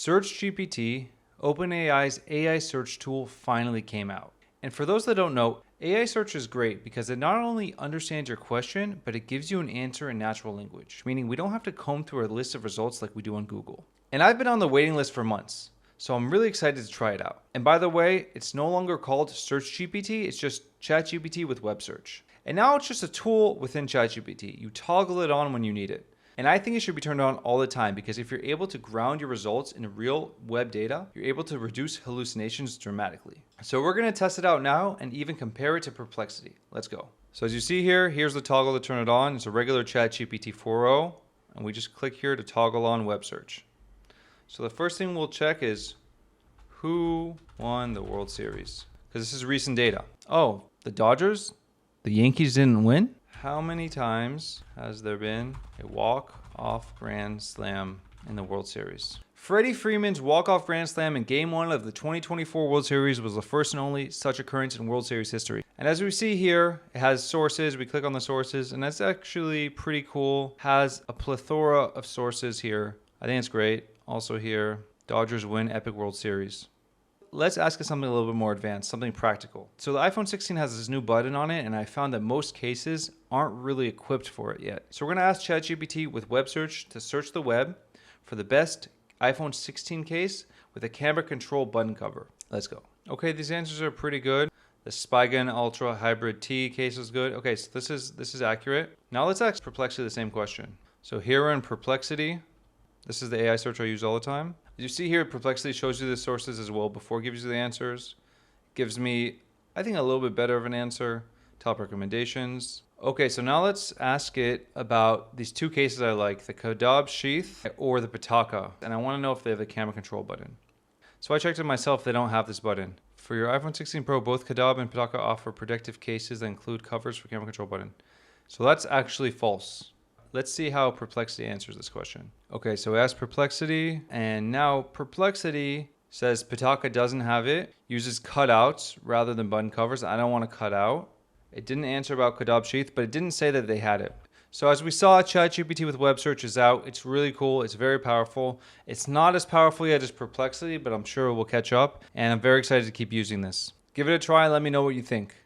SearchGPT, OpenAI's AI search tool, finally came out. And for those that don't know, AI search is great because it not only understands your question, but it gives you an answer in natural language, meaning we don't have to comb through a list of results like we do on Google. And I've been on the waiting list for months, so I'm really excited to try it out. And by the way, it's no longer called SearchGPT, it's just ChatGPT with web search. And now it's just a tool within ChatGPT. You toggle it on when you need it. And I think it should be turned on all the time because if you're able to ground your results in real web data, you're able to reduce hallucinations dramatically. So we're going to test it out now and even compare it to Perplexity. Let's go. So as you see here, here's the toggle to turn it on. It's a regular ChatGPT 4.0, and we just click here to toggle on web search. So the first thing we'll check is who won the World Series? Because this is recent data. Oh, the Dodgers? The Yankees didn't win? How many times has there been a walk-off grand slam in the World Series? Freddie Freeman's walk-off grand slam in Game 1 of the 2024 World Series was the first and only such occurrence in World Series history. And as we see here, it has sources. We click on the sources, and that's actually pretty cool. Has a plethora of sources here. I think it's great. Also here, Dodgers win epic World Series. Let's ask it something a little bit more advanced, something practical. So the iPhone 16 has this new button on it, and I found that most cases aren't really equipped for it yet. So we're going to ask ChatGPT with web search to search the web for the best iPhone 16 case with a camera control button cover. Let's go. Okay, these answers are pretty good. The Spigen Ultra Hybrid T case is good. Okay, so this is accurate. Now let's ask Perplexity the same question. So here we're in Perplexity. This is the AI search I use all the time. As you see here, Perplexity shows you the sources as well before it gives you the answers. Gives me, I think, a little bit better of an answer. Top recommendations. Okay, so now let's ask it about these two cases I like, the Kadab sheath or the Pitaka. And I want to know if they have the camera control button. So I checked it myself, they don't have this button. For your iPhone 16 Pro, both Kadab and Pitaka offer protective cases that include covers for camera control button. So that's actually false. Let's see how Perplexity answers this question. Okay, so we asked Perplexity, and now Perplexity says Pitaka doesn't have it, uses cutouts rather than button covers. I don't want to cut out. It didn't answer about Kadab sheath, but it didn't say that they had it. So as we saw, ChatGPT with web search is out. It's really cool. It's very powerful. It's not as powerful yet as Perplexity, but I'm sure it will catch up. And I'm very excited to keep using this. Give it a try and let me know what you think.